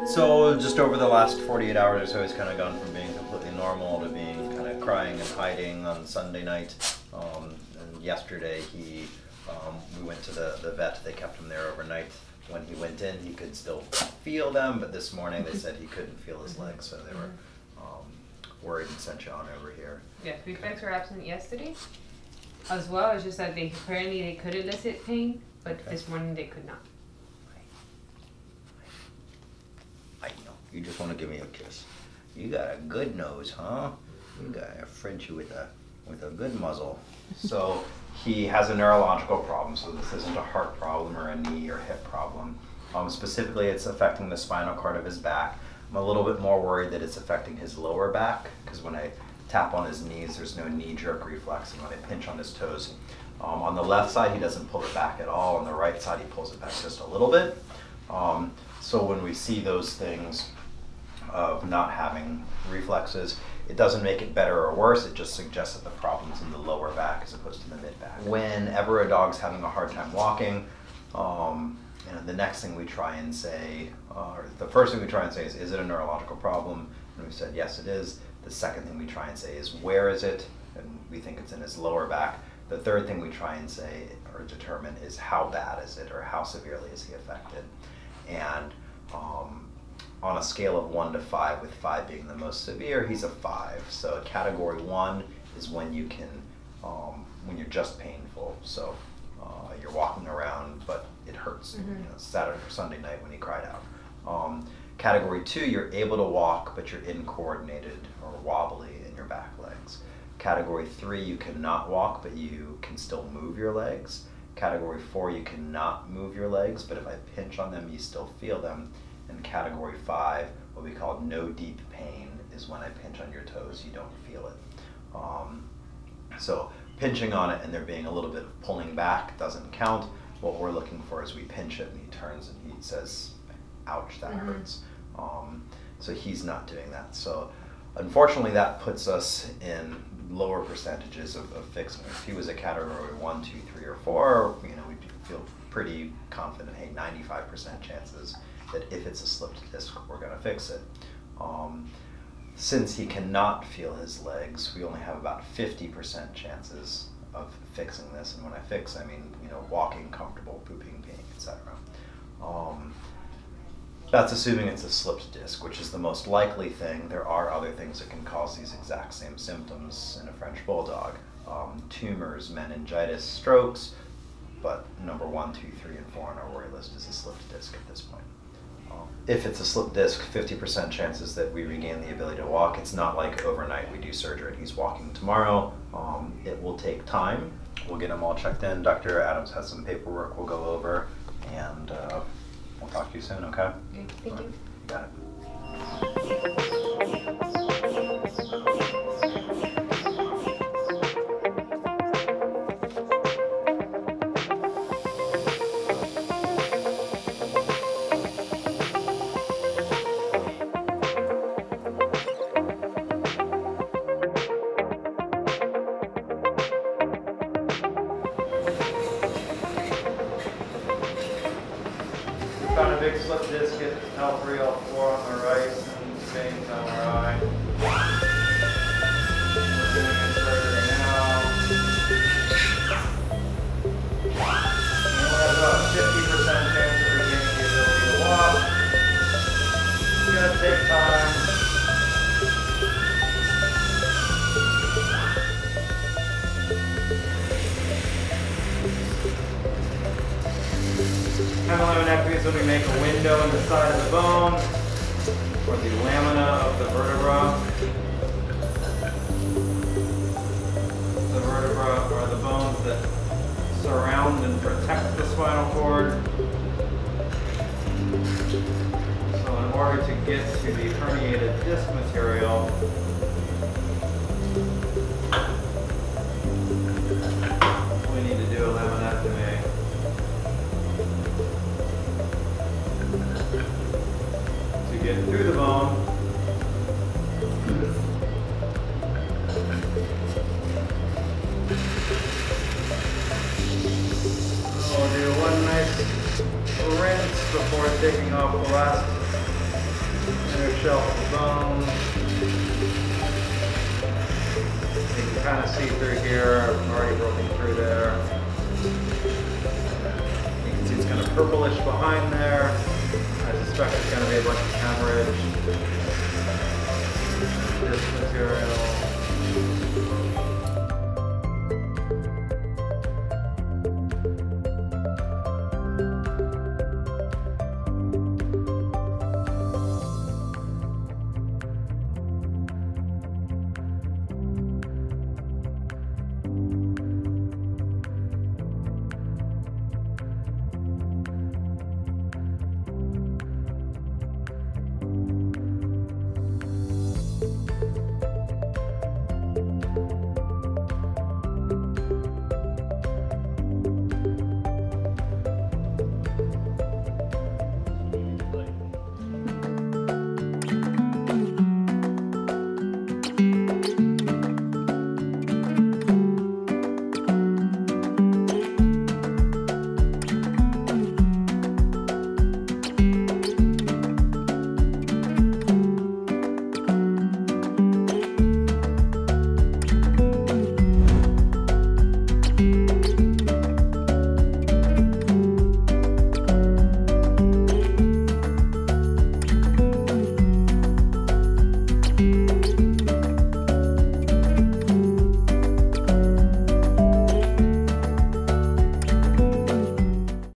So just over the last 48 hours or so, he's kind of gone from being completely normal to being kind of crying and hiding on Sunday night. And yesterday we went to the vet. They kept him there overnight. When he went in, he could still feel them, but this morning they said he couldn't feel his legs, so they were worried and sent John over here. Yeah, reflex were absent yesterday as well. It's just that apparently they could elicit pain, but this morning they could not. I know. You just want to give me a kiss. You got a good nose, huh? You got a Frenchie with a good muzzle. So he has a neurological problem, so this isn't a heart problem or a knee or hip problem. Specifically, it's affecting the spinal cord of his back. I'm a little bit more worried that it's affecting his lower back, because when I tap on his knees, there's no knee-jerk reflex, and when I pinch on his toes, on the left side, he doesn't pull it back at all. On the right side, he pulls it back just a little bit. So when we see those things of not having reflexes, it doesn't make it better or worse, it just suggests that the problem's in the lower back as opposed to the mid-back. Whenever a dog's having a hard time walking, the next thing we try and say, or the first thing we try and say is it a neurological problem? And we said, yes, it is. The second thing we try and say is, where is it? And we think it's in his lower back. The third thing we try and say or determine is, how bad is it, or how severely is he affected? And on a scale of 1 to 5, with 5 being the most severe, he's a 5. So category 1 is when you can, when you're just painful. So you're walking around, but it hurts. Saturday or Sunday night when he cried out. Category 2, you're able to walk, but you're incoordinated or wobbly in your back legs. Category 3, you cannot walk, but you can still move your legs. Category 4, you cannot move your legs, but if I pinch on them, you still feel them. And category 5, what we call no deep pain, is when I pinch on your toes, you don't feel it. So pinching on it and there being a little bit of pulling back doesn't count. What we're looking for is we pinch it and he turns and he says, ouch, that hurts. So he's not doing that. So unfortunately, that puts us in lower percentages of fixing it. If he was a category 1, 2, 3, or 4, we'd feel pretty confident, hey, 95% chances that if it's a slipped disc, we're gonna fix it. Since he cannot feel his legs, we only have about 50% chances of fixing this. And when I fix, I mean, walking comfortable, pooping, peeing, etc. That's assuming it's a slipped disc, which is the most likely thing. There are other things that can cause these exact same symptoms in a French Bulldog. Tumors, meningitis, strokes, but number 1, 2, 3, and 4 on our worry list is a slipped disc at this point. If it's a slipped disc, 50% chances that we regain the ability to walk. It's not like overnight we do surgery and he's walking tomorrow. It will take time. We'll get him all checked in. Dr. Adams has some paperwork we'll go over, and we'll talk to you soon, okay? Okay, thank you. You got it. Found a big slip disc at L3, L4 on the right, and Bane's MRI. We're doing a surgery now. We only have about a 50% chance of regaining the ability to walk. It's going to take time. Hemilaminectomy is when we make a window in the side of the bone, or the lamina of the vertebra. The vertebra are the bones that surround and protect the spinal cord. So in order to get to the herniated disc material, we need to do a laminectomy. Get through the bone. We'll do one nice rinse before taking off the last inner shelf of the bone. You can kind of see through here. I've already broken through there. You can see it's kind of purplish behind there. I suspect it's going to be a bunch of hemorrhage. This material.